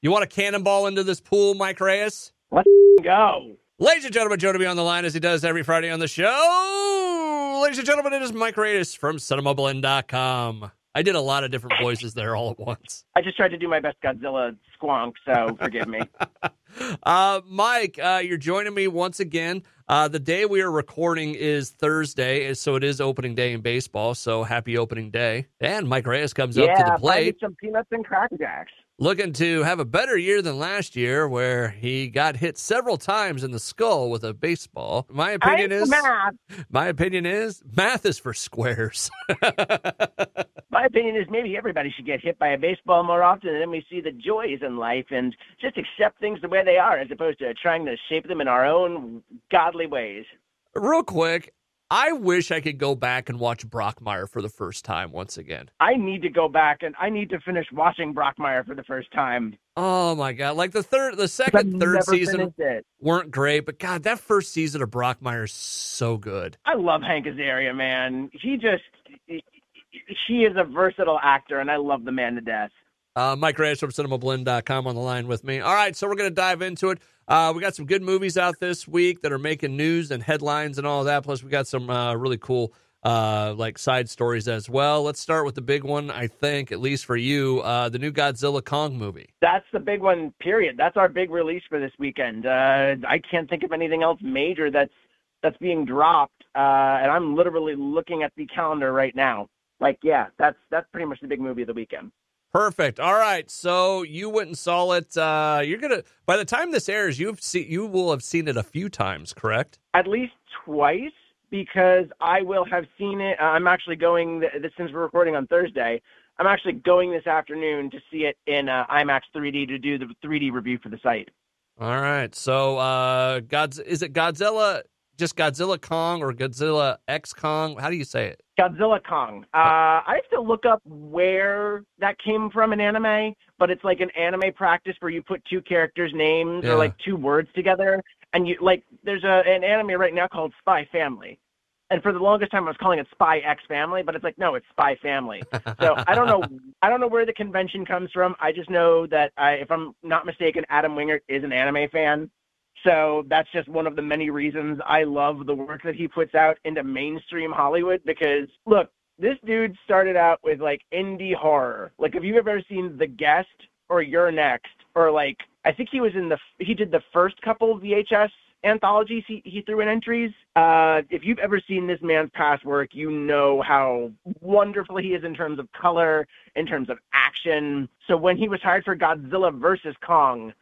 You want to cannonball into this pool, Mike Reyes? Let's go. Ladies and gentlemen, Joe to be on the line as he does every Friday on the show. Ladies and gentlemen, it is Mike Reyes from Cinemablend.com. I did a lot of different voices there all at once. I just tried to do my best Godzilla squonk, so forgive me. Mike, you're joining me once again. The day we are recording is Thursday, so it is opening day in baseball, so happy opening day. And Mike Reyes comes up to the plate. Some peanuts and Cracker Jacks. Looking to have a better year than last year, where he got hit several times in the skull with a baseball. My opinion is math is for squares. My opinion is maybe everybody should get hit by a baseball more often, and then we see the joys in life and just accept things the way they are, as opposed to trying to shape them in our own godly ways. Real quick, I wish I could go back and watch Brockmire for the first time once again. I need to go back and I need to finish watching Brockmire for the first time. Oh my God. Like the second, third season weren't great, but God, that first season of Brockmire is so good. I love Hank Azaria, man. He is a versatile actor, and I love the man to death. Mike Reyes from Cinemablend.com on the line with me. All right, so we're going to dive into it. We got some good movies out this week that are making news and headlines and all of that. Plus, we got some really cool side stories as well. Let's start with the big one, I think, at least for you, the new Godzilla Kong movie. That's the big one, period. That's our big release for this weekend. I can't think of anything else major that's being dropped, and I'm literally looking at the calendar right now. That's pretty much the big movie of the weekend. Perfect. All right. So you went and saw it. By the time this airs, you will have seen it a few times, correct? At least twice, because I will have seen it. I'm actually going, since we're recording on Thursday, I'm actually going this afternoon to see it in IMAX 3D to do the 3D review for the site. All right. So is it Godzilla, just Godzilla Kong or Godzilla X Kong? How do you say it? Godzilla Kong. I have to look up where that came from in anime, but it's like an anime practice where you put two characters' names or like two words together, and you there's an anime right now called Spy Family, and for the longest time I was calling it Spy X Family, but it's no, it's Spy Family. So I don't know where the convention comes from. I just know that if I'm not mistaken, Adam Wingert is an anime fan. So that's just one of the many reasons I love the work that he puts out into mainstream Hollywood, because, look, this dude started out with, indie horror. If you've ever seen The Guest or You're Next, or, I think he did the first couple of VHS anthologies he threw in entries. If you've ever seen this man's past work, you know how wonderful he is in terms of color, in terms of action. So when he was hired for Godzilla versus Kong,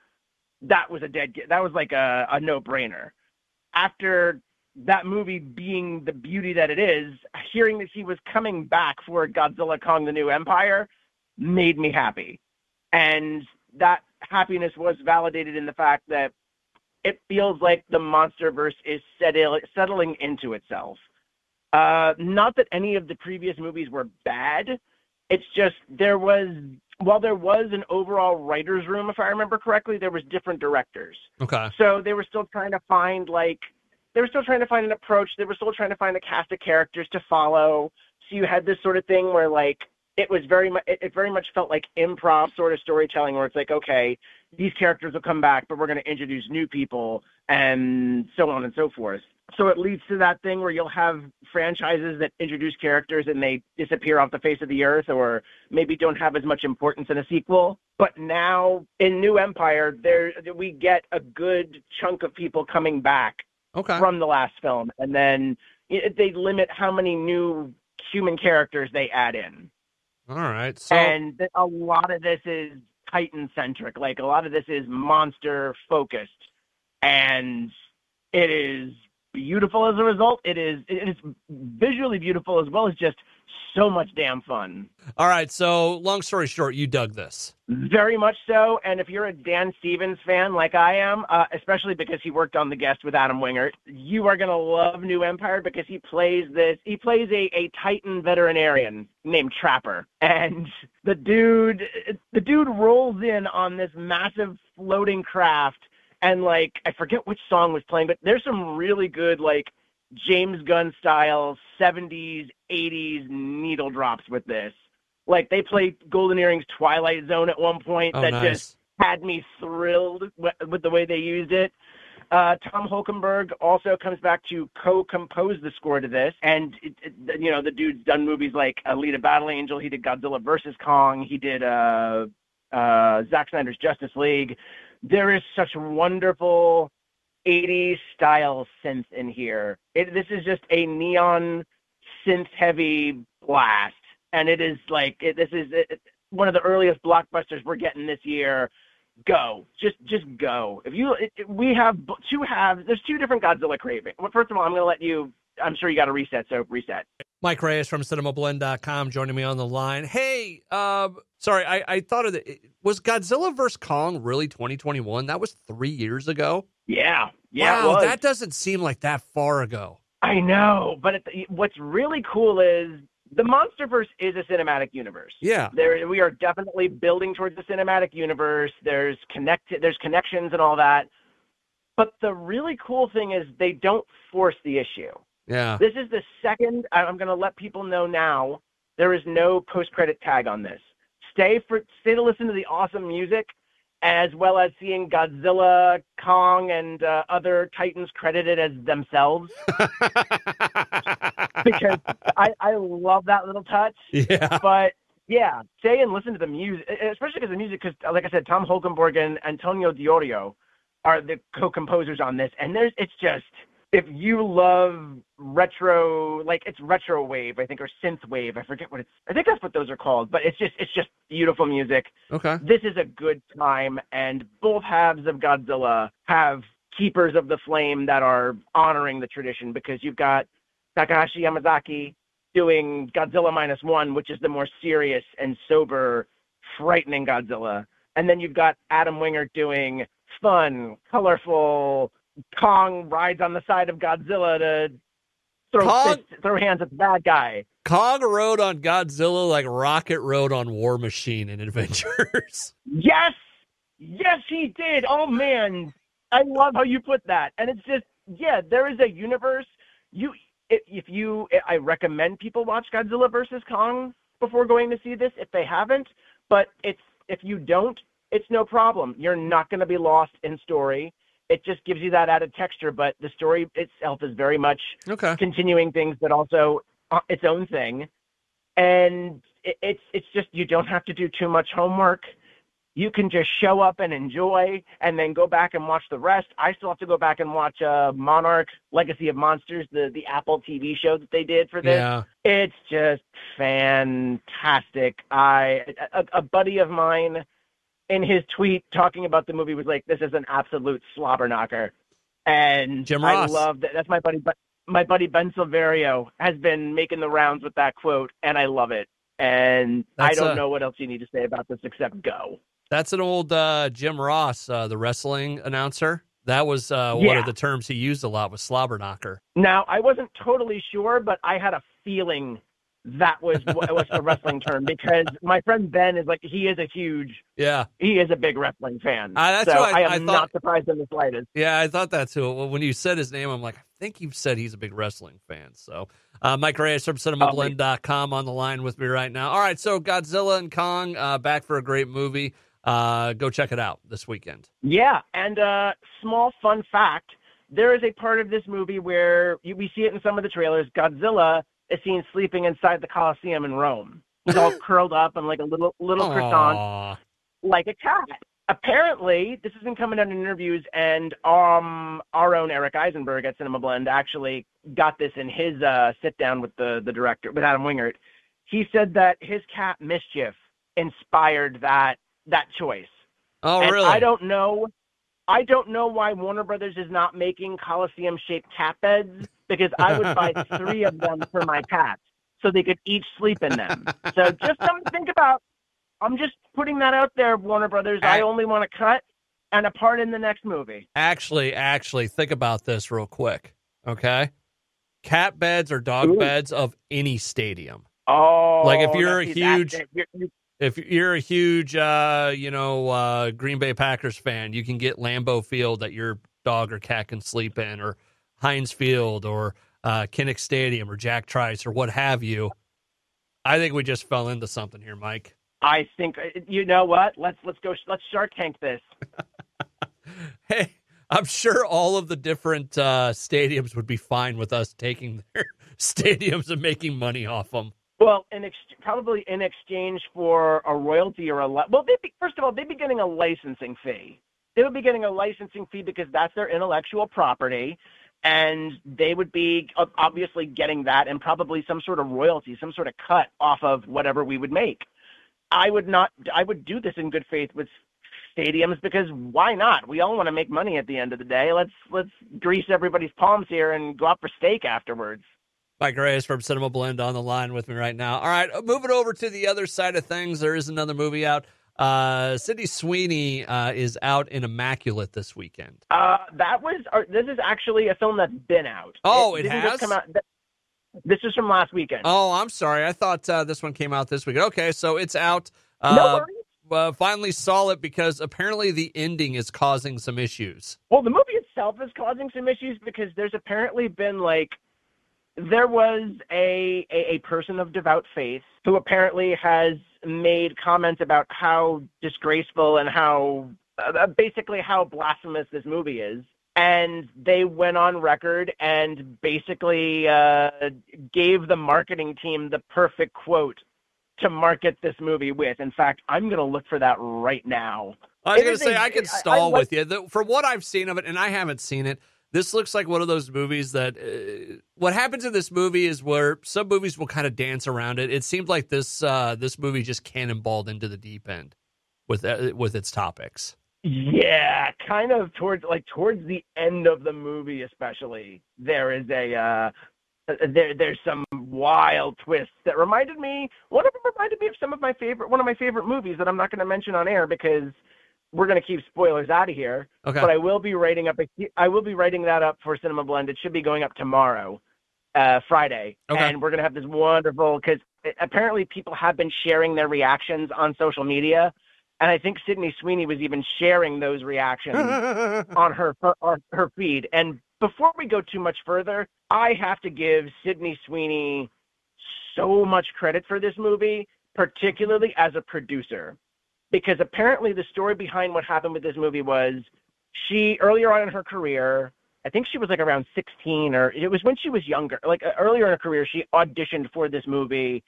that was a no-brainer. After that movie being the beauty that it is, hearing that he was coming back for Godzilla Kong: The New Empire made me happy. And that happiness was validated in the fact that it feels like the MonsterVerse is settling into itself. Not that any of the previous movies were bad. It's just while there was an overall writer's room, if I remember correctly, there was different directors. Okay. So they were still trying to find an approach. They were still trying to find a cast of characters to follow. So you had this sort of thing where it very much felt like improv sort of storytelling, where it's okay, these characters will come back, but we're going to introduce new people and so on and so forth. So it leads to that thing where you'll have franchises that introduce characters and they disappear off the face of the earth, or maybe don't have as much importance in a sequel. But now in New Empire, we get a good chunk of people coming back from the last film. And then they limit how many new human characters they add in. All right. So... And a lot of this is Titan-centric. A lot of this is monster-focused. And it is beautiful as a result. It is visually beautiful, as well as just so much damn fun. All right, so long story short, you dug this. Very much so, and if you're a Dan Stevens fan like I am, especially because he worked on The Guest with Adam Wingert, you are going to love New Empire, because he plays a Titan veterinarian named Trapper, and the dude rolls in on this massive floating craft. And, I forget which song was playing, but there's some really good, James Gunn-style 70s, 80s needle drops with this. They played Golden Earring's Twilight Zone at one point. Oh, nice. had me thrilled with the way they used it. Tom Holkenborg also comes back to co-compose the score to this, and the dude's done movies like Alita: Battle Angel. He did Godzilla vs. Kong. He did Zack Snyder's Justice League. There is such wonderful 80s style synth in here. This is just a neon synth heavy blast, and it is like this is one of the earliest blockbusters we're getting this year. Go, just go. We have two halves. There's two different Godzilla cravings. Well, first of all, I'm going to let you. I'm sure you got to reset, so reset. Mike Reyes from Cinemablend.com joining me on the line. Hey, sorry, I thought of it. Was Godzilla vs. Kong really 2021? That was 3 years ago? Yeah. Wow, that doesn't seem like that far ago. I know, but what's really cool is the Monsterverse is a cinematic universe. Yeah. We are definitely building towards the cinematic universe. There's connections and all that. But the really cool thing is they don't force the issue. Yeah. This is the second. I'm going to let people know now. There is no post-credit tag on this. Stay to listen to the awesome music, as well as seeing Godzilla, Kong, and other Titans credited as themselves. Because I love that little touch. Yeah. But yeah, stay and listen to the music, especially because because, like I said, Tom Holkenborg and Antonio Diorio are the co-composers on this, and it's just. If you love retro, like it's retro wave, I think, or synth wave, I forget what I think that's what those are called, but it's just beautiful music. Okay. This is a good time, and both halves of Godzilla have keepers of the flame that are honoring the tradition, because you've got Takahashi Yamazaki doing Godzilla -1, which is the more serious and sober, frightening Godzilla. And then you've got Adam Wingert doing fun, colorful, Kong rides on the side of Godzilla to throw hands at the bad guy. Kong rode on Godzilla like Rocket rode on War Machine in Avengers. Yes, he did. Oh man, I love how you put that. And it's just, there is a universe. I recommend people watch Godzilla vs. Kong before going to see this if they haven't. But if you don't, it's no problem. You're not going to be lost in story. It just gives you that added texture, but the story itself is very much continuing things, but also its own thing. And it's just, you don't have to do too much homework. You can just show up and enjoy, and then go back and watch the rest. I still have to go back and watch Monarch: Legacy of Monsters, the Apple TV show that they did for this. Yeah. It's just fantastic. A buddy of mine, in his tweet talking about the movie, was like, "This is an absolute slobber knocker," and Jim Ross. I love that. That's my buddy. But my buddy Ben Silverio has been making the rounds with that quote, and I love it. And I don't know what else you need to say about this except go. That's an old Jim Ross, the wrestling announcer. That was one of the terms he used a lot, was slobber knocker. Now, I wasn't totally sure, but I had a feeling that was a wrestling term, because my friend Ben is like, he is a big wrestling fan. That's so what I am not surprised in the slightest. Yeah, I thought that too. Well, when you said his name, I'm like, I think you've said he's a big wrestling fan. So Mike Reyes from Cinemablend.com on the line with me right now. All right, so Godzilla and Kong, back for a great movie. Go check it out this weekend. Yeah, and small fun fact, there is a part of this movie where we see it in some of the trailers. Godzilla is seen sleeping inside the Colosseum in Rome. He's all curled up and like a little croissant, like a cat. Apparently, this has been coming out in interviews, and our own Eric Eisenberg at Cinemablend actually got this in his sit-down with the director, with Adam Wingert. He said that his cat Mischief inspired that choice. Oh, and really? I don't know why Warner Brothers is not making Coliseum-shaped cat beds, because I would buy 3 of them for my cats so they could each sleep in them. So just something to think about. I'm just putting that out there, Warner Brothers. I only want to cut and a part in the next movie. Actually, think about this real quick, okay? Cat beds or dog beds of any stadium. Oh, like if you're a huge, Green Bay Packers fan, you can get Lambeau Field that your dog or cat can sleep in, or Heinz Field, or Kinnick Stadium, or Jack Trice, or what have you. I think we just fell into something here, Mike. I think, you know what? Let's Shark Tank this. Hey, I'm sure all of the different stadiums would be fine with us taking their stadiums and making money off them. Well, probably in exchange for a royalty or first of all, they'd be getting a licensing fee. They would be getting a licensing fee because that's their intellectual property, and they would be obviously getting that and probably some sort of royalty, some sort of cut off of whatever we would make. I would do this in good faith with stadiums because why not? We all want to make money at the end of the day. Let's grease everybody's palms here and go out for steak afterwards. Mike Reyes from Cinemablend on the line with me right now. All right, moving over to the other side of things, there is another movie out. Sydney Sweeney is out in Immaculate this weekend. This is actually a film that's been out. Oh, it has? Just come out. This is from last weekend. Oh, I'm sorry. I thought this one came out this week. Okay, so it's out. No worries. Finally saw it because apparently the ending is causing some issues. Well, the movie itself is causing some issues because there's apparently been there was a person of devout faith who apparently has made comments about how disgraceful and how basically how blasphemous this movie is. And they went on record and basically gave the marketing team the perfect quote to market this movie with. In fact, I'm going to look for that right now. I was going to say, I could stall with you. From what I've seen of it, and I haven't seen it, this looks like one of those movies that what happens in this movie is where some movies will kind of dance around it. It seemed like this movie just cannonballed into the deep end with its topics. Yeah, kind of towards the end of the movie, especially there is there's some wild twists that reminded me. One of them reminded me of one of my favorite movies that I'm not going to mention on air because we're going to keep spoilers out of here. Okay. But I will be writing that up for Cinemablend. It should be going up tomorrow, Friday, okay. And we're going to have this wonderful because apparently people have been sharing their reactions on social media. And I think Sydney Sweeney was even sharing those reactions on her feed. And before we go too much further, I have to give Sydney Sweeney so much credit for this movie, particularly as a producer. Because apparently the story behind what happened with this movie was she, earlier on in her career, I think she was around 16, or it was when she was younger, earlier in her career, she auditioned for this movie.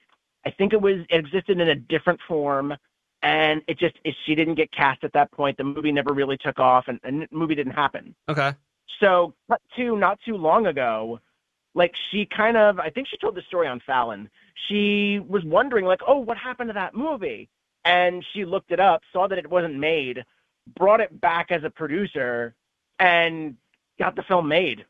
I think it existed in a different form. And she didn't get cast at that point. The movie never really took off, and the movie didn't happen. Okay. So, cut to not too long ago, she I think she told the story on Fallon. She was wondering, what happened to that movie? And she looked it up, saw that it wasn't made, brought it back as a producer, and got the film made.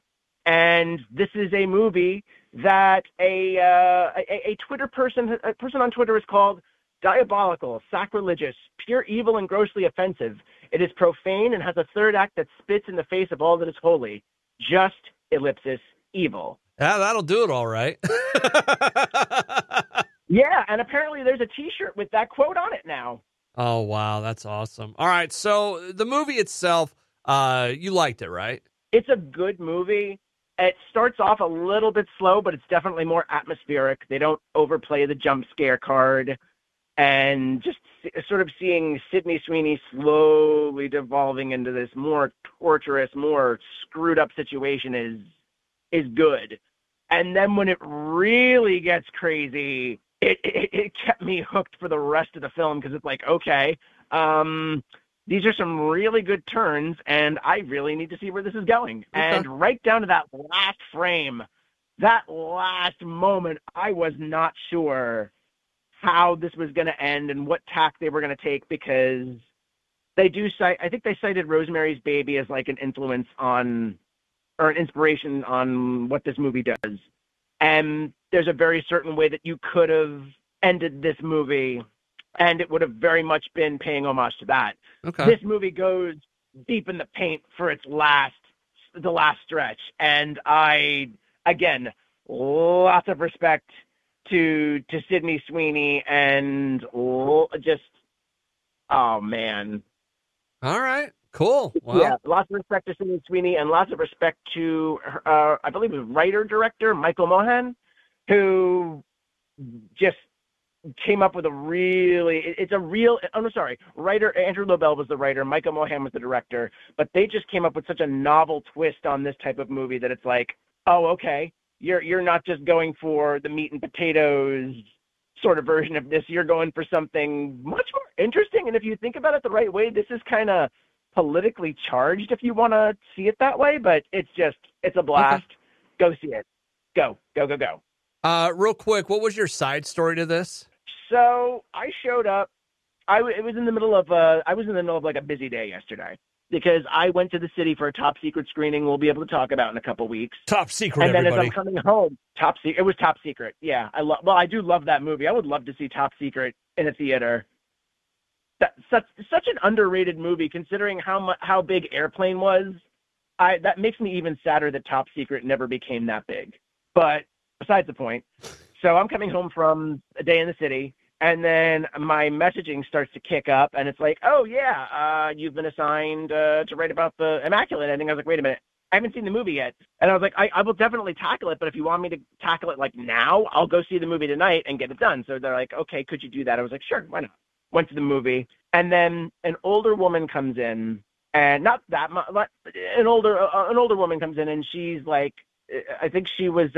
And this is a movie that a Twitter person, a person on Twitter has called diabolical, sacrilegious, pure evil, and grossly offensive. It is profane and has a third act that spits in the face of all that is holy. Just ellipsis evil. Yeah, that'll do it all right. Yeah, and apparently there's a T-shirt with that quote on it now. Oh, wow, that's awesome. All right, so the movie itself, you liked it, right? It's a good movie. It starts off a little bit slow, but it's definitely more atmospheric. They don't overplay the jump scare card. And just sort of seeing Sydney Sweeney slowly devolving into this more torturous, more screwed up situation is good. And then when it really gets crazy, it kept me hooked for the rest of the film because it's okay, these are some really good turns, and I really need to see where this is going. Okay. And right down to that last frame, that last moment, I was not sure how this was going to end and what tack they were going to take because they do cite, I think they cited Rosemary's Baby as an influence on, or an inspiration on what this movie does. And there's a very certain way that you could have ended this movie and it would have very much been paying homage to that. Okay. This movie goes deep in the paint for the last stretch. And again, lots of respect to Sydney Sweeney and just, oh man. All right, cool. Well, yeah, lots of respect to Sydney Sweeney and lots of respect to I believe it was writer-director Michael Mohan, who just came up with writer Andrew Lobel was the writer, Michael Mohan was the director, but they just came up with such a novel twist on this type of movie that it's like, oh, okay, you're not just going for the meat and potatoes sort of version of this, you're going for something much more interesting. And if you think about it the right way, this is kind of politically charged if you want to see it that way, but it's a blast. Okay. Go see it. Go. Real quick, what was your side story to this? So I showed up. I was in the middle of like a busy day yesterday because I went to the city for a top secret screening. We'll be able to talk about in a couple weeks. Top secret, and then everybody. As I'm coming home, it was top secret. Yeah, I do love that movie. I would love to see Top Secret in a theater. Such an underrated movie considering how big Airplane was. That makes me even sadder that Top Secret never became that big. But besides the point. So I'm coming home from a day in the city, and then my messaging starts to kick up, and it's like, oh, yeah, you've been assigned to write about the Immaculate ending. I was like, wait a minute, I haven't seen the movie yet. And I was like, I will definitely tackle it, but if you want me to tackle it like now, I'll go see the movie tonight and get it done. So they're like, okay, could you do that? I was like, sure, why not? Went to the movie, and then an older woman comes in, and not that much, an older woman comes in, and she's like, I think she asked,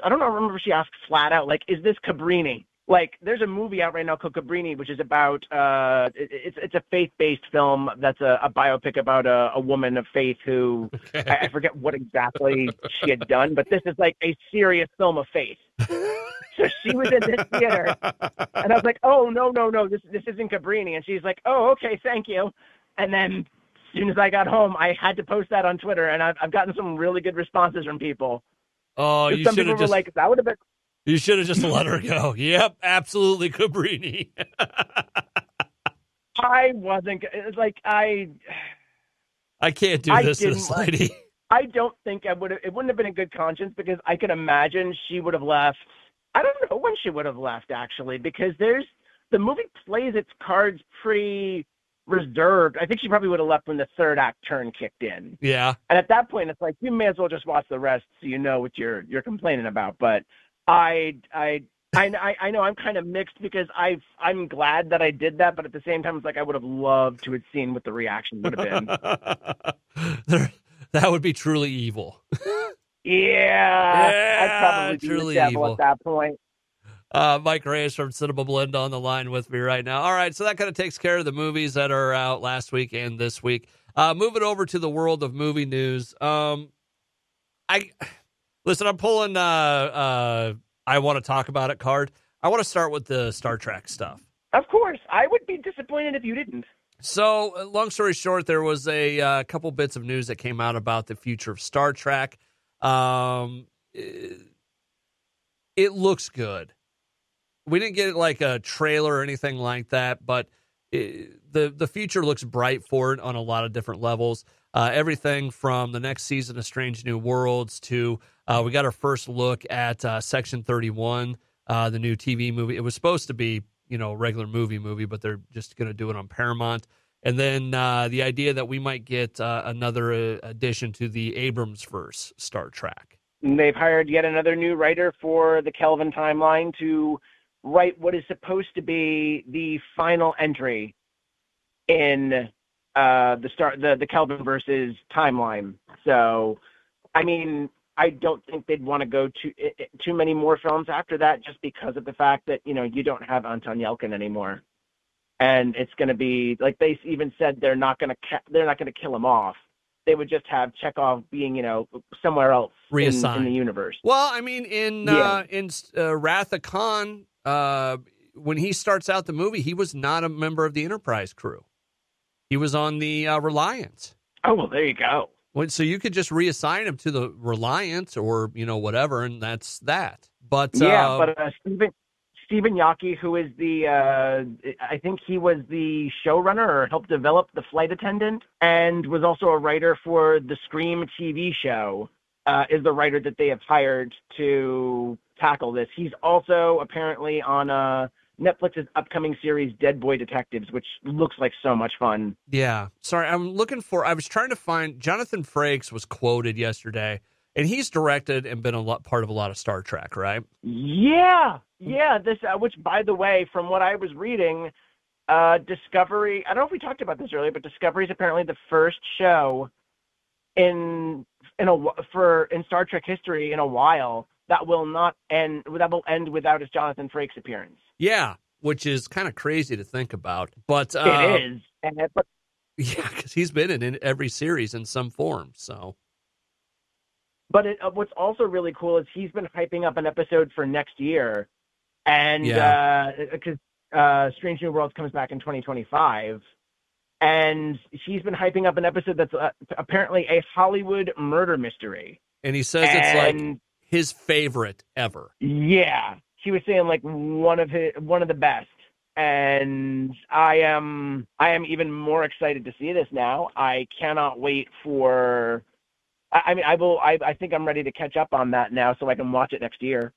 I don't know, remember if she asked flat out, like, is this Cabrini? Like, there's a movie out right now called Cabrini, which is about, it's a faith-based film that's a biopic about a woman of faith who, okay. I forget what exactly she had done, but this is like a serious film of faith. So she was in this theater, and I was like, oh, no, this isn't Cabrini. And she's like, oh, okay, thank you. And then as soon as I got home, I had to post that on Twitter, and I've gotten some really good responses from people. Oh, you should have just like, that would have been. You should have just let her go. Yep, absolutely, Cabrini. I wasn't like I can't do this to this lady. I don't think I would have. It wouldn't have been a good conscience because I could imagine she would have left. I don't know when she would have left actually, because the movie plays its cards pretty reserved. I think she probably would have left when the third act turn kicked in. Yeah. And at that point, it's like you may as well just watch the rest so you know what you're complaining about. But I know I'm kind of mixed because I'm glad that I did that, but at the same time, it's like I would have loved to have seen what the reaction would have been. That would be truly evil. Yeah, I'd probably be truly the devil evil at that point. Mike Reyes from Cinemablend on the line with me right now. All right, so that kind of takes care of the movies that are out last week and this week. Moving over to the world of movie news. I'm pulling I want to talk about it card. I want to start with the Star Trek stuff. Of course. I would be disappointed if you didn't. So, long story short, there was a couple bits of news that came out about the future of Star Trek. It looks good. We didn't get like a trailer or anything like that, but the future looks bright for it on a lot of different levels. Everything from the next season of Strange New Worlds to we got our first look at Section 31, the new TV movie. It was supposed to be, a regular movie, but they're just going to do it on Paramount. And then the idea that we might get another addition to the Abrams-verse Star Trek. And they've hired yet another new writer for the Kelvin timeline to write what is supposed to be the final entry in the Kelvin versus timeline. So, I mean, I don't think they'd want to go too many more films after that, just because of the fact that you don't have Anton Yelchin anymore, and it's going to be like they even said they're not going to kill him off. They would just have Chekhov being somewhere else in the universe. Well, I mean, in Wrath of Khan, when he starts out the movie, he was not a member of the Enterprise crew. He was on the Reliance. Oh, well, there you go. Well, so you could just reassign him to the Reliance or, whatever, and that's that. But Stephen Yaki, who is I think he was the showrunner or helped develop The Flight Attendant and was also a writer for the Scream TV show, is the writer that they have hired to tackle this. He's also apparently on Netflix's upcoming series Dead Boy Detectives, which looks like so much fun. Yeah. Sorry, I was trying to find, Jonathan Frakes was quoted yesterday, And he's directed and been part of a lot of Star Trek, right? Yeah. This, which, by the way, from what I was reading, Discovery. I don't know if we talked about this earlier, but Discovery is apparently the first show in Star Trek history in a while that will end without his Jonathan Frakes appearance. Yeah, which is kind of crazy to think about, but it is. Yeah, because he's been in every series in some form. So, but what's also really cool is he's been hyping up an episode for next year, and because Strange New Worlds comes back in 2025. And he's been hyping up an episode that's apparently a Hollywood murder mystery. And he says it's like his favorite ever. Yeah. He was saying like one of the best. And I am even more excited to see this now. I cannot wait for I think I'm ready to catch up on that now so I can watch it next year.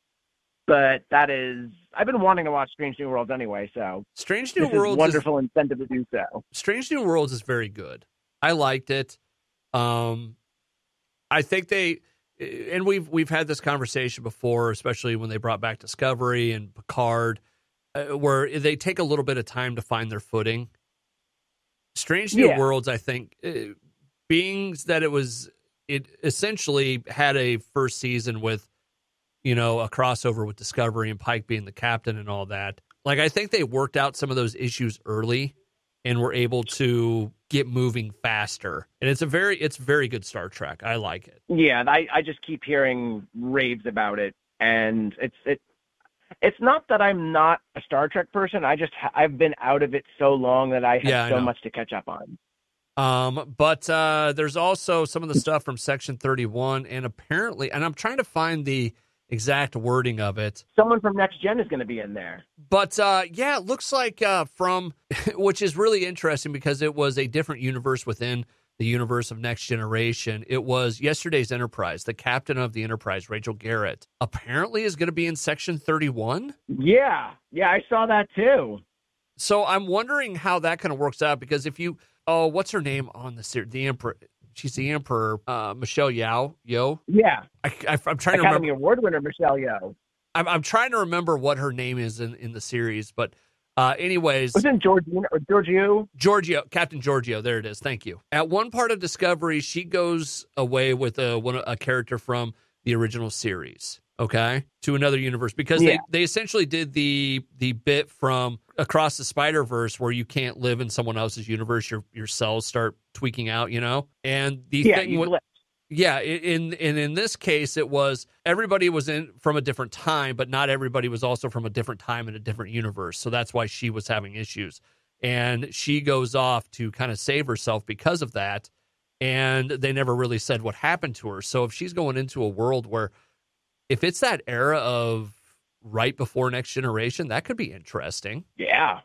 But I've been wanting to watch Strange New Worlds anyway, so Strange New Worlds wonderful incentive to do so. Strange New Worlds is very good. I liked it. I think and we've had this conversation before, especially when they brought back Discovery and Picard, where they take a little bit of time to find their footing. Strange New Worlds, I think, being that it essentially had a first season with, a crossover with Discovery and Pike being the captain and all that. Like, I think they worked out some of those issues early and were able to get moving faster. And it's very good Star Trek. I like it. Yeah, I just keep hearing raves about it. And it's not that I'm not a Star Trek person. I've been out of it so long that I have so much to catch up on. But there's also some of the stuff from Section 31, and apparently, and I'm trying to find the exact wording of it. Someone from Next Gen is going to be in there. But it looks like which is really interesting because it was a different universe within the universe of Next Generation. It was yesterday's Enterprise. The captain of the Enterprise, Rachel Garrett, apparently is going to be in Section 31. Yeah, I saw that too. So I'm wondering how that kind of works out because what's her name on the series? The Emperor. She's the Emperor, Michelle Yeoh. Yeah. I'm trying to remember. Academy Award winner Michelle Yeoh. I'm trying to remember what her name is in the series, but anyways. Wasn't Giorgio? Captain Giorgio, there it is. Thank you. At one part of Discovery, she goes away with a character from the original series, okay, to another universe because they essentially did the bit from Across the Spider-Verse where you can't live in someone else's universe, your cells start tweaking out, and in this case it was everybody was in from a different time, but not everybody was also from a different time in a different universe, so that's why she was having issues, and she goes off to kind of save herself because of that, and they never really said what happened to her. So if she's going into a world where if it's that era of right before Next Generation, that could be interesting. Yeah.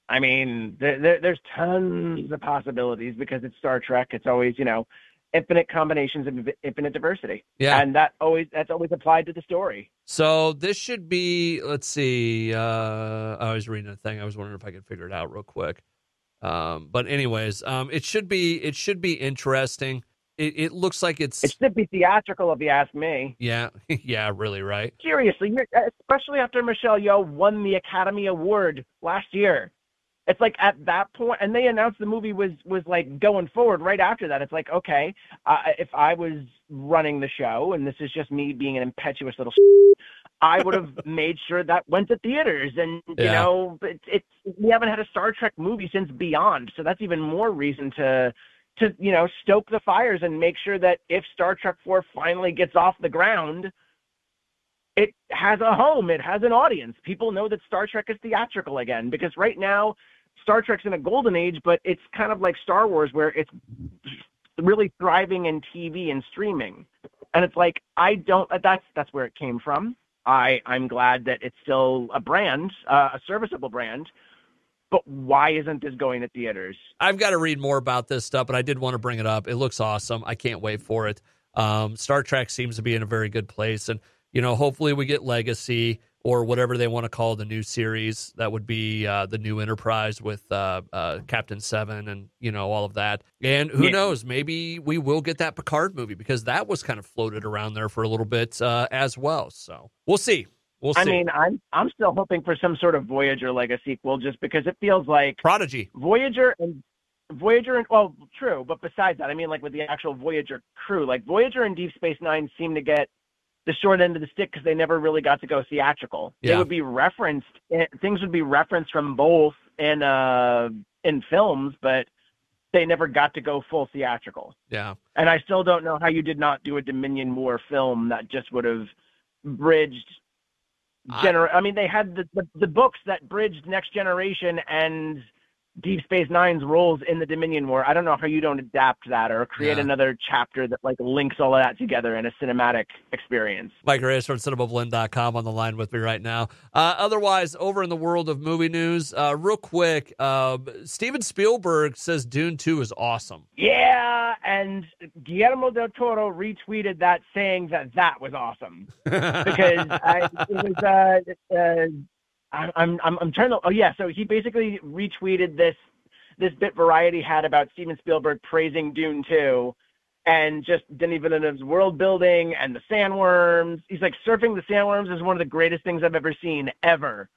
I mean, there's tons of possibilities because it's Star Trek. It's always, infinite combinations of infinite diversity. Yeah. And that's always applied to the story. So this should be, let's see. I was reading a thing. I was wondering if I could figure it out real quick. But anyways, it should be interesting. It looks like it should be theatrical, if you ask me. Yeah, yeah, really, right? Seriously, especially after Michelle Yeoh won the Academy Award last year. It's like at that point, and they announced the movie was like going forward right after that. It's like, okay, if I was running the show, and this is just me being an impetuous little I would have made sure that went to theaters. And, we haven't had a Star Trek movie since Beyond, so that's even more reason to stoke the fires and make sure that if Star Trek 4 finally gets off the ground, it has a home, it has an audience. People know that Star Trek is theatrical again, because right now Star Trek's in a golden age, but it's kind of like Star Wars where it's really thriving in TV and streaming. And it's like, that's where it came from. I'm glad that it's still a brand, a serviceable brand. But why isn't this going to theaters? I've got to read more about this stuff, but I did want to bring it up. It looks awesome. I can't wait for it. Star Trek seems to be in a very good place. And, hopefully we get Legacy. or whatever they want to call the new series. That would be the new Enterprise with Captain Seven and, all of that. And who knows, maybe we will get that Picard movie, because that was kind of floated around there for a little bit as well. So we'll see. I mean, I'm still hoping for some sort of Voyager like a sequel, just because it feels like Prodigy. Voyager and well, true, but besides that, I mean, like with the actual Voyager crew, like Voyager and Deep Space Nine seem to get the short end of the stick because they never really got to go theatrical. Yeah. They would be referenced, things would be referenced from both in films, but they never got to go full theatrical. Yeah. And I still don't know how you did not do a Dominion War film that just would have bridged I mean, they had the books that bridged Next Generation and Deep Space Nine's roles in the Dominion War. I don't know how you don't adapt that or create another chapter that like links all of that together in a cinematic experience. Mike Reyes from Cinemablend.com on the line with me right now. Otherwise, over in the world of movie news, real quick, Steven Spielberg says Dune 2 is awesome. Yeah, and Guillermo del Toro retweeted that saying that was awesome because I'm trying to. Oh yeah, so he basically retweeted this bit Variety had about Steven Spielberg praising Dune 2, and just Denis Villeneuve's world building and the sandworms. He's like, surfing the sandworms is one of the greatest things I've ever seen ever.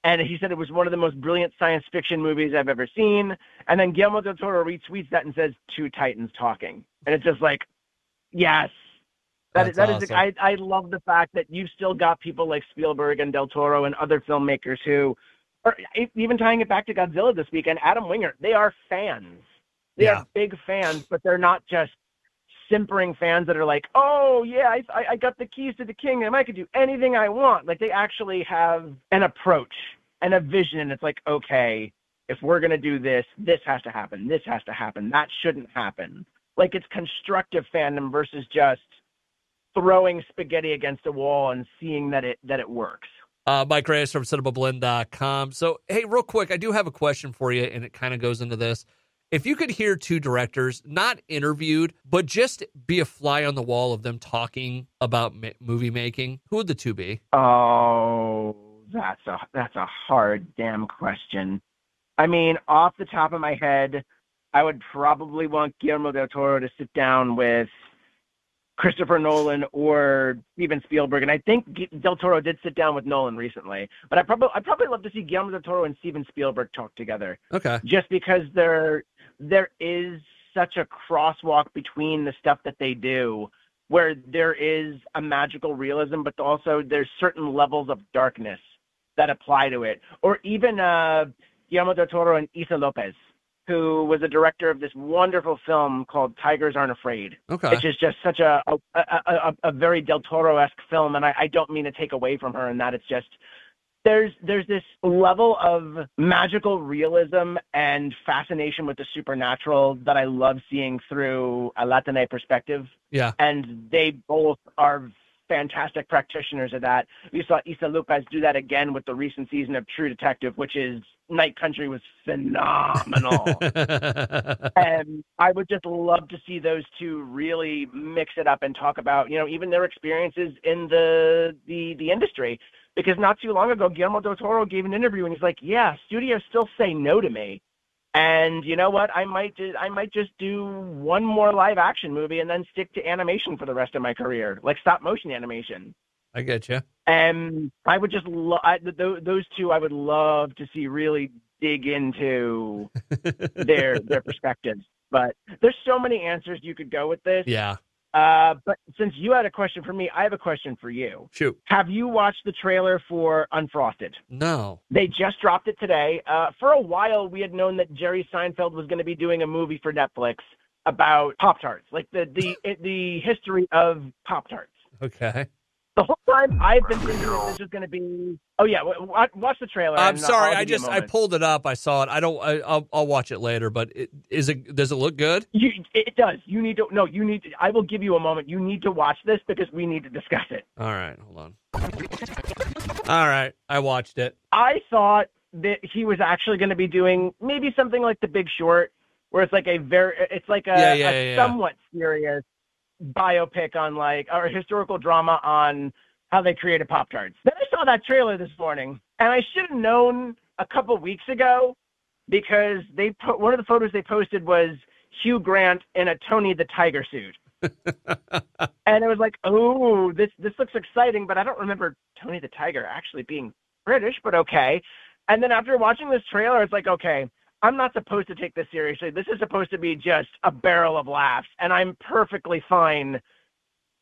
And he said it was one of the most brilliant science fiction movies I've ever seen. And then Guillermo del Toro retweets that and says, "Two Titans talking," and it's just like, yes. That is awesome. I love the fact that you've still got people like Spielberg and Del Toro and other filmmakers who are, even tying it back to Godzilla this weekend, Adam Wingert, they are fans. They are big fans, but they're not just simpering fans that are like, oh, yeah, I got the keys to the kingdom. I could do anything I want. Like, they actually have an approach and a vision, and it's like, okay, if we're going to do this, this has to happen. This has to happen. That shouldn't happen. Like, it's constructive fandom versus just throwing spaghetti against a wall and seeing that it works. Mike Reyes from Cinemablend.com. So, hey, real quick, I do have a question for you, and it kind of goes into this. If you could hear two directors, not interviewed, but just be a fly on the wall of them talking about movie making, who would the two be? Oh, that's a hard damn question. I mean, off the top of my head, I would probably want Guillermo del Toro to sit down with Christopher Nolan or Steven Spielberg, and I think Del Toro did sit down with Nolan recently. But I'd probably love to see Guillermo del Toro and Steven Spielberg talk together. Okay. Just because there is such a crosswalk between the stuff that they do, where there is a magical realism, but also there's certain levels of darkness that apply to it. Or even Guillermo del Toro and Issa Lopez, who was a director of this wonderful film called Tigers Aren't Afraid. Okay. Which is just such a very Del Toro-esque film, and I don't mean to take away from her in that. It's just there's this level of magical realism and fascination with the supernatural that I love seeing through a Latine perspective. Yeah. And they both are fantastic practitioners of that. We saw Issa Lopez do that again with the recent season of True Detective, which is Night Country was phenomenal. And I would just love to see those two really mix it up and talk about, even their experiences in the industry. Because not too long ago, Guillermo del Toro gave an interview and he's like, yeah, studios still say no to me. And you know what? I might just do one more live action movie and then stick to animation for the rest of my career, like stop motion animation. I get you. And I would just those two. I would love to see really dig into their perspectives. But there's so many answers you could go with this. Yeah. But since you had a question for me, I have a question for you. Shoot. Have you watched the trailer for Unfrosted? No. They just dropped it today. For a while, we had known that Jerry Seinfeld was going to be doing a movie for Netflix about Pop-Tarts, like the history of Pop-Tarts. Okay. The whole time I've been thinking that this is going to be. Oh yeah, watch the trailer. I'm sorry, I pulled it up. I saw it. I'll watch it later. But does it look good? It does. You need to. I will give you a moment. You need to watch this because we need to discuss it. All right, hold on. All right, I watched it. I thought that he was actually going to be doing maybe something like The Big Short, where it's like a somewhat serious biopic on or historical drama on how they created Pop-Tarts. Then I saw that trailer this morning, and I should have known a couple weeks ago because one of the photos they posted was Hugh Grant in a Tony the Tiger suit. And it was like, oh, this looks exciting, but I don't remember Tony the Tiger actually being British, but okay. And then after watching this trailer, it's like, okay, I'm not supposed to take this seriously. This is supposed to be just a barrel of laughs, and I'm perfectly fine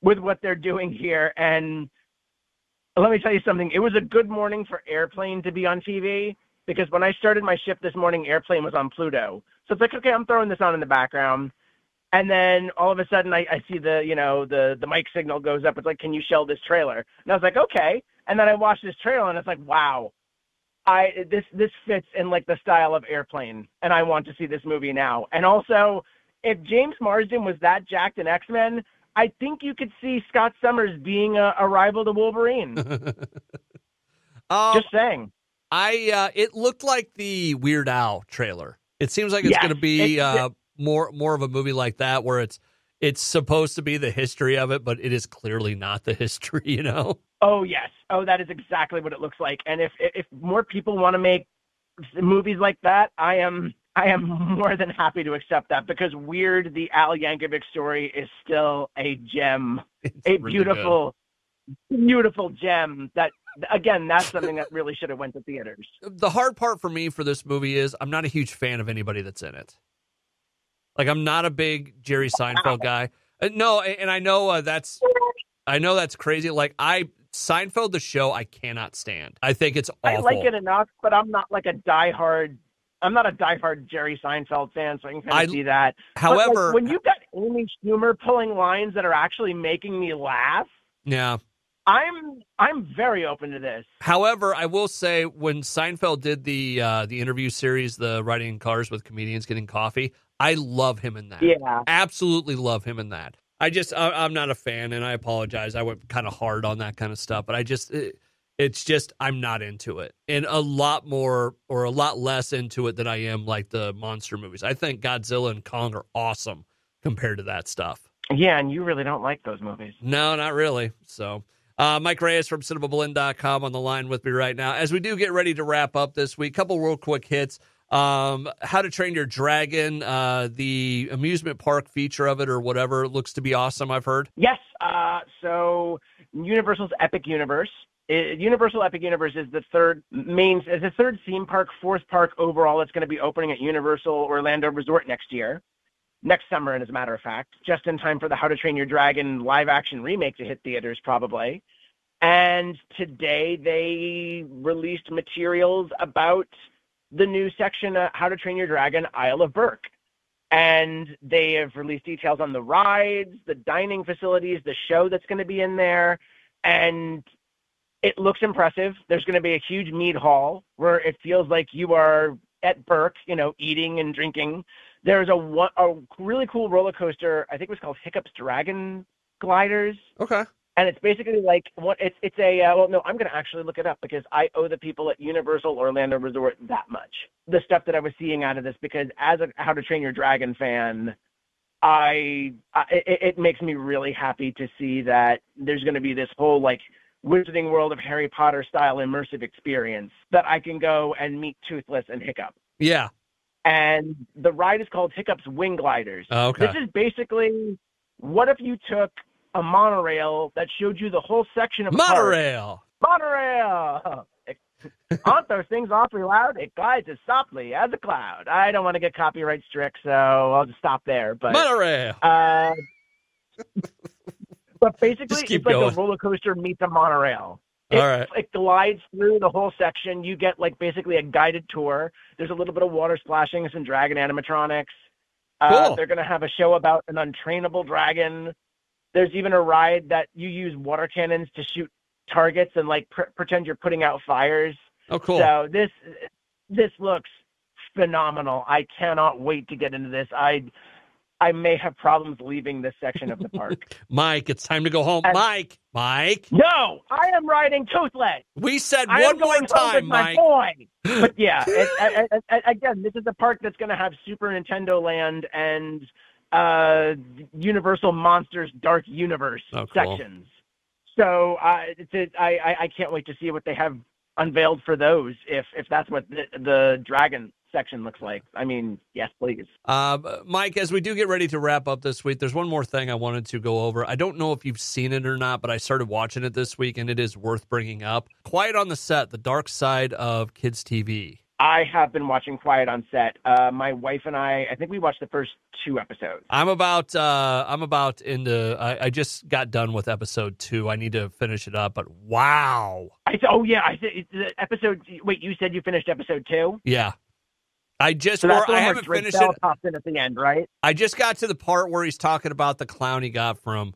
with what they're doing here. And let me tell you something. It was a good morning for Airplane to be on TV, because when I started my shift this morning, Airplane was on Pluto. So it's like, okay, I'm throwing this on in the background. And then all of a sudden I see the mic signal goes up. It's like, can you shell this trailer? And I was like, okay. And then I watched this trailer and it's like, wow, this fits in like the style of Airplane. And I want to see this movie now. And also, if James Marsden was that jacked in X-Men, I think you could see Scott Summers being a rival to Wolverine. Just saying. It looked like the Weird Al trailer. It seems like it's going to be more of a movie like that, where it's supposed to be the history of it, but it is clearly not the history, you know? Oh, yes. Oh, that is exactly what it looks like. And if more people want to make movies like that, I am more than happy to accept that, because Weird, the Al Yankovic story, is still a gem. It's a really beautiful gem that, again, that's something that really should have went to theaters. The hard part for me for this movie is I'm not a huge fan of anybody that's in it. Like, I'm not a big Jerry Seinfeld guy. No, and I know that's crazy. Like, Seinfeld, the show, I cannot stand. I think it's awful. I like it enough, but I'm not like a diehard Jerry Seinfeld fan, so I can kind of see that. However, like, when you've got Amy Schumer pulling lines that are actually making me laugh, yeah, I'm very open to this. However, I will say, when Seinfeld did the interview series, the Riding in Cars with Comedians Getting Coffee, I love him in that. Yeah, absolutely love him in that. I'm not a fan, and I apologize. I went kind of hard on that kind of stuff, but it's just I'm not into it, and a lot less into it than I am like the monster movies. I think Godzilla and Kong are awesome compared to that stuff. Yeah, and you really don't like those movies. No, not really. So, Mike Reyes from Cinemablend.com on the line with me right now. As we do get ready to wrap up this week, couple real quick hits. How to Train Your Dragon, the amusement park feature of it or whatever, looks to be awesome, I've heard. Yes. So Universal's Epic Universe. Universal Epic Universe is the third theme park, fourth park overall. It's going to be opening at Universal Orlando Resort next summer, as a matter of fact, just in time for the How to Train Your Dragon live action remake to hit theaters probably. And today they released materials about the new section, How to Train Your Dragon, Isle of Berk. And they have released details on the rides, the dining facilities, the show that's going to be in there. And it looks impressive. There's going to be a huge mead hall where it feels like you are at Berk, eating and drinking. There's a really cool roller coaster. I think it was called Hiccup's Dragon Gliders. Okay. And it's basically like I'm going to actually look it up because I owe the people at Universal Orlando Resort that much. The stuff that I was seeing out of this, because as a How to Train Your Dragon fan, it makes me really happy to see that there's going to be this whole like Wizarding World of Harry Potter style immersive experience that I can go and meet Toothless and Hiccup. Yeah. And the ride is called Hiccup's Wing Gliders. Oh, okay. This is basically, what if you took a monorail that showed you the whole section of monorail. Aren't those things awfully loud? It glides as softly as a cloud. I don't want to get copyright strict, so I'll just stop there. But monorail. But basically, it's like a roller coaster meets a monorail. It glides through the whole section. You get like basically a guided tour. There's a little bit of water splashing, some dragon animatronics. Cool. They're going to have a show about an untrainable dragon. There's even a ride that you use water cannons to shoot targets and like pretend you're putting out fires. Oh, cool. So this looks phenomenal. I cannot wait to get into this. I may have problems leaving this section of the park. Mike, it's time to go home. Mike. No, I am riding Toothless. We said one more time, Mike. But yeah, again, this is a park that's going to have Super Nintendo Land and Universal Monsters Dark Universe sections. So I can't wait to see what they have unveiled for those. If that's what the dragon section looks like. I mean, yes, please. Mike, as we do get ready to wrap up this week, there's one more thing I wanted to go over. I don't know if you've seen it or not, but I started watching it this week, and it is worth bringing up. Quiet on the Set: The Dark Side of Kids TV. I have been watching Quiet on Set. My wife and I think we watched the first 2 episodes. I just got done with episode 2. I need to finish it up, but wow. The episode. Wait, you said you finished episode 2? Yeah. I haven't finished it. Pops in at the end, right? I just got to the part where he's talking about the clown he got from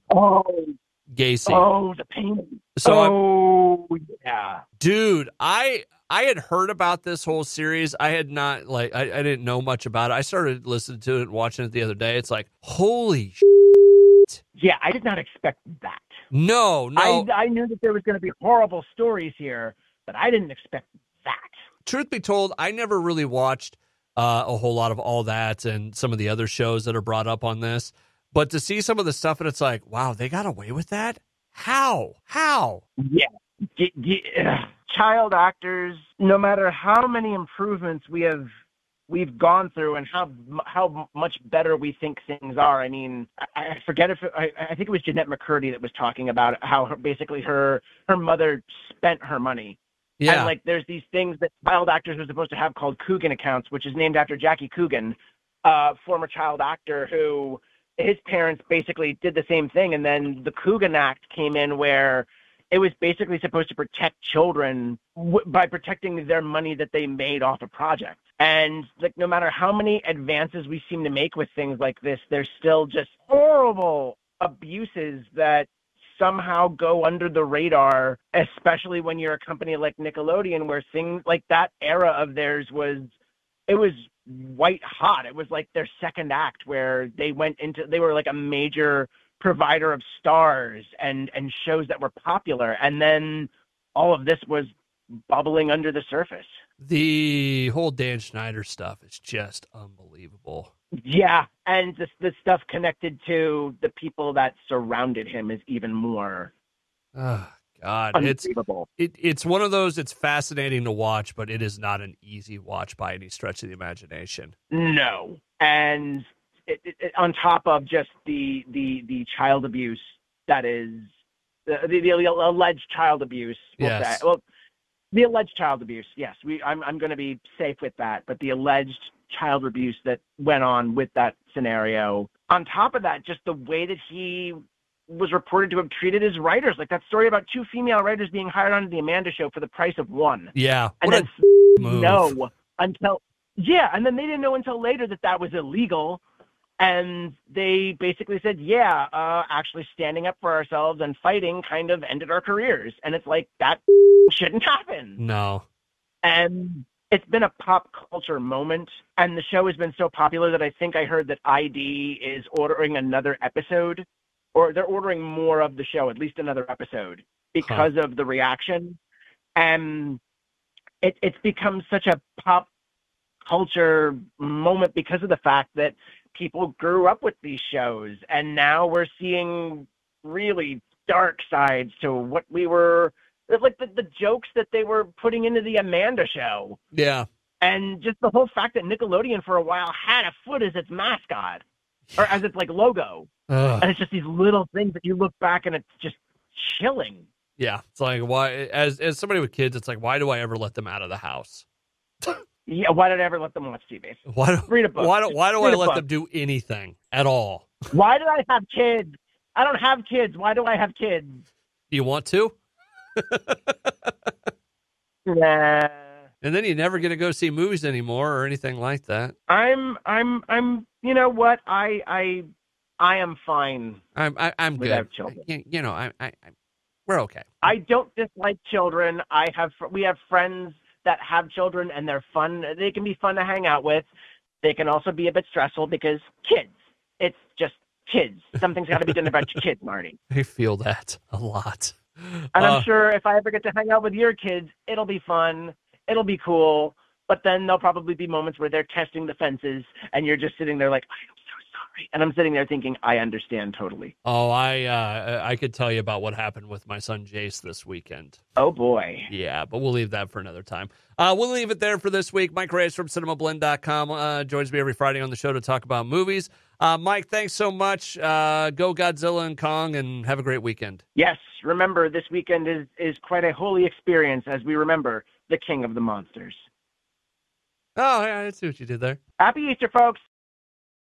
Gacy. Oh, the pain. So yeah. Dude, I had heard about this whole series. I had not, I didn't know much about it. I started listening to it and watching it the other day. It's like, holy shit. Yeah, I did not expect that. No. I knew that there was going to be horrible stories here, but I didn't expect that. Truth be told, I never really watched a whole lot of All That and some of the other shows that are brought up on this. But to see some of the stuff, and it's like, wow, they got away with that? How? Yeah. Child actors, no matter how many improvements we've gone through and how much better we think things are. I mean, I forget I think it was Jeanette McCurdy that was talking about how basically her mother spent her money. Yeah. And there's these things that child actors were supposed to have called Coogan accounts, which is named after Jackie Coogan, former child actor who his parents basically did the same thing. And then the Coogan Act came in where it was basically supposed to protect children by protecting their money that they made off a project. And no matter how many advances we seem to make with things like this, there's still just horrible abuses that somehow go under the radar, especially when you're a company like Nickelodeon, where things like that era of theirs was white hot. It was like their second act where they were like a major provider of stars and shows that were popular. And then all of this was bubbling under the surface. The whole Dan Schneider stuff is just unbelievable. Yeah, and the stuff connected to the people that surrounded him is even more. Oh, God. Unbelievable. It's one of those, it's fascinating to watch, but it is not an easy watch by any stretch of the imagination. No. And on top of just the child abuse that is, the alleged child abuse. Yes. The alleged child abuse, yes. I'm going to be safe with that, but the alleged child abuse that went on with that scenario. On top of that, just the way that he was reported to have treated his writers, like that story about 2 female writers being hired onto the Amanda Show for the price of 1. Yeah. And then and then they didn't know until later that was illegal. And they basically said, actually standing up for ourselves and fighting kind of ended our careers. And it's like, that shouldn't happen. No. And it's been a pop culture moment, and the show has been so popular that I think I heard that ID is ordering another episode, or they're ordering more of the show, at least another episode, because of the reaction. And it's become such a pop culture moment because of the fact that people grew up with these shows, and now we're seeing really dark sides to what we were, like the jokes that they were putting into the Amanda Show. Yeah. And just the whole fact that Nickelodeon for a while had a foot as its mascot, or as its logo. And it's just these little things that you look back and it's just chilling. Yeah. It's like, why, as somebody with kids, it's like, why do I ever let them out of the house? Yeah, why did I ever let them watch TV? Read a book. Why do I let them do anything at all? Why did I have kids? I don't have kids. Why do I have kids? Do you want to? Nah. And then you're never going to go see movies anymore or anything like that. I'm you know what? I am fine. I'm without good. Children. We're okay. I don't dislike children. We have friends that have children, and they're fun. They can be fun to hang out with. They can also be a bit stressful because kids. It's just kids. Something's got to be done about your kids, Marty. I feel that a lot. And I'm sure if I ever get to hang out with your kids, it'll be fun. It'll be cool. But then there'll probably be moments where they're testing the fences, and you're just sitting there like, I am so sorry. And I'm sitting there thinking, I understand totally. Oh, I could tell you about what happened with my son Jace this weekend. Oh, boy. Yeah, but we'll leave that for another time. We'll leave it there for this week. Mike Reyes from Cinemablend.com joins me every Friday on the show to talk about movies. Mike, thanks so much. Go Godzilla and Kong, and have a great weekend. Yes, remember, this weekend is quite a holy experience as we remember the King of the Monsters. Oh, yeah, I see what you did there. Happy Easter, folks.